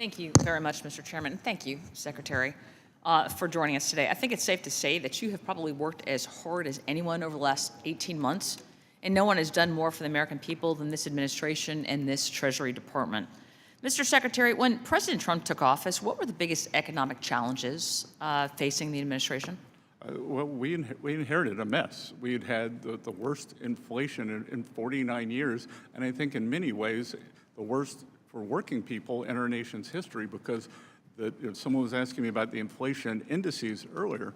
Thank you very much, Mr. Chairman. Thank you, Secretary, for joining us today. I think it's safe to say that you have probably worked as hard as anyone over the last 18 months, and no one has done more for the American people than this administration and this Treasury Department. Mr. Secretary, when President Trump took office, what were the biggest economic challenges facing the administration? Well, we inherited a mess. We had the worst inflation in 49 years, and I think in many ways the worst for working people in our nation's history, because someone was asking me about the inflation indices earlier,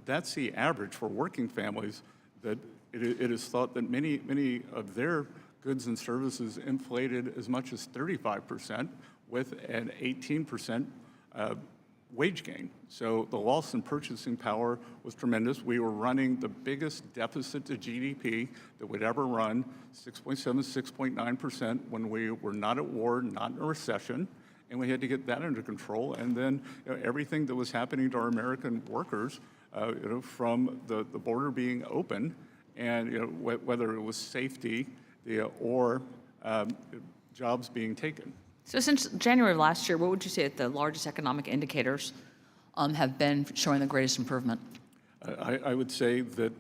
that's the average for working families, that it is thought that many of their goods and services inflated as much as 35% with an 18% wage gain. So the loss in purchasing power was tremendous. We were running the biggest deficit to GDP that we'd ever run, 6.7, 6.9%, when we were not at war, not in a recession, and we had to get that under control. And then everything that was happening to our American workers, from the border being open, and whether it was safety or jobs being taken. So since January of last year, what would you say that the largest economic indicators have been showing the greatest improvement? I would say that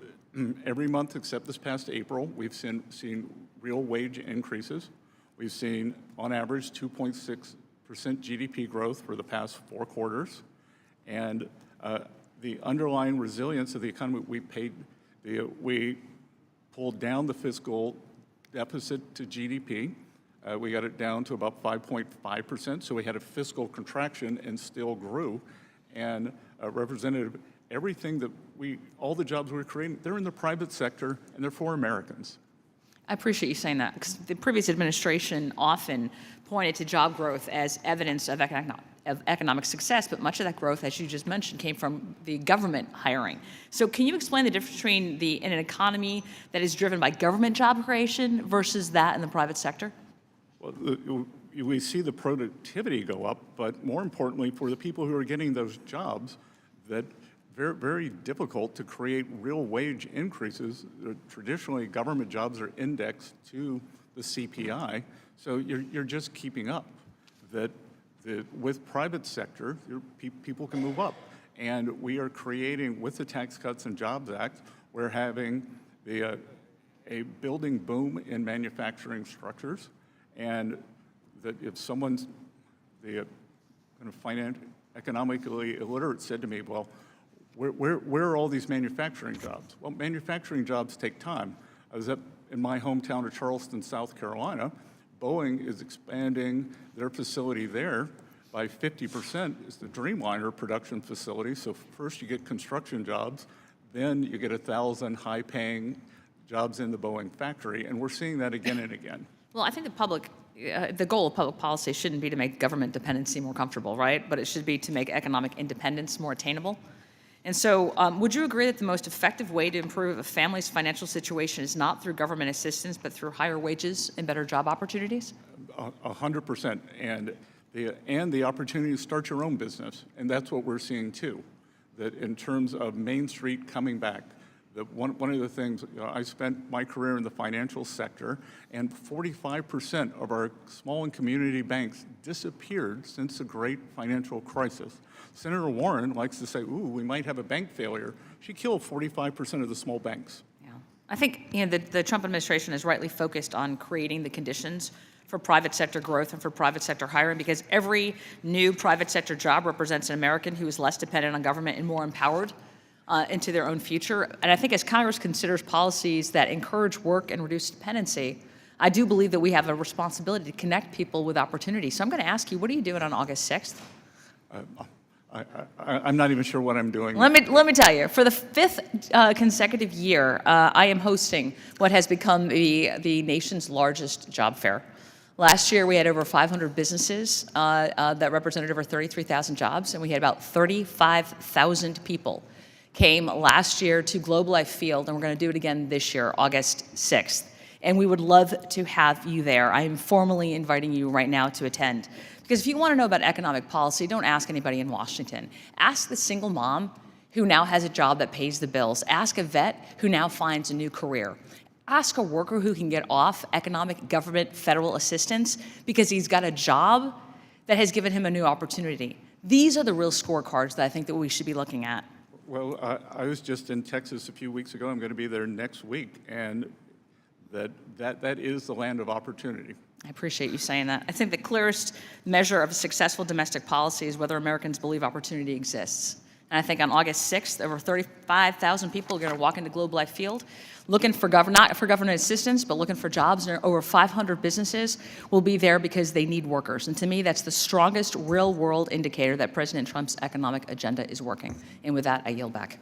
every month except this past April, we've seen real wage increases. We've seen, on average, 2.6% GDP growth for the past 4 quarters. And the underlying resilience of the economy, we pulled down the fiscal deficit to GDP. We got it down to about 5.5%, so we had a fiscal contraction and still grew. And Representative, everything that all the jobs we're creating, they're in the private sector and they're for Americans. I appreciate you saying that, because the previous administration often pointed to job growth as evidence of economic success, but much of that growth, as you just mentioned, came from the government hiring. So can you explain the difference between in an economy that is driven by government job creation versus that in the private sector? Well, we see the productivity go up, but more importantly, for the people who are getting those jobs, that very, very difficult to create real wage increases. Traditionally, government jobs are indexed to the CPI, so you're just keeping up. With private sector, people can move up, and we are creating, with the Tax Cuts and Jobs Act, we're having a building boom in manufacturing structures. And that if someone's economically illiterate said to me, well, where are all these manufacturing jobs? Well, manufacturing jobs take time. I was up in my hometown of Charleston, South Carolina. Boeing is expanding their facility there by 50%. It's the Dreamliner production facility. So first you get construction jobs, then you get 1,000 high-paying jobs in the Boeing factory, and we're seeing that again and again. Well, I think the goal of public policy shouldn't be to make government dependency more comfortable, right? But it should be to make economic independence more attainable. And so would you agree that the most effective way to improve a family's financial situation is not through government assistance, but through higher wages and better job opportunities? 100%. And the opportunity to start your own business. And that's what we're seeing too, that in terms of Main Street coming back, one of the things, I spent my career in the financial sector, and 45% of our small and community banks disappeared since the great financial crisis. Senator Warren likes to say, ooh, we might have a bank failure. She killed 45% of the small banks. Yeah. I think the Trump administration is rightly focused on creating the conditions for private sector growth and for private sector hiring, because every new private sector job represents an American who is less dependent on government and more empowered into their own future. And I think as Congress considers policies that encourage work and reduce dependency, I do believe that we have a responsibility to connect people with opportunity. So I'm going to ask you, what are you doing on August 6th? I'm not even sure what I'm doing. Let me tell you, for the 5th consecutive year, I am hosting what has become the nation's largest job fair. Last year, we had over 500 businesses that represented over 33,000 jobs, and we had about 35,000 people came last year to Globe Life Field, and we're going to do it again this year, August 6th. And we would love to have you there. I am formally inviting you right now to attend. Because if you want to know about economic policy, don't ask anybody in Washington. Ask the single mom who now has a job that pays the bills. Ask a vet who now finds a new career. Ask a worker who can get off economic, government, federal assistance because he's got a job that has given him a new opportunity. These are the real scorecards that I think that we should be looking at. Well, I was just in Texas a few weeks ago. I'm going to be there next week, and that is the land of opportunity. I appreciate you saying that. I think the clearest measure of successful domestic policy is whether Americans believe opportunity exists. And I think on August 6th, over 35,000 people are going to walk into Globe Life Field looking for not for government assistance, but looking for jobs. And over 500 businesses will be there because they need workers. And to me, that's the strongest real-world indicator that President Trump's economic agenda is working. And with that, I yield back.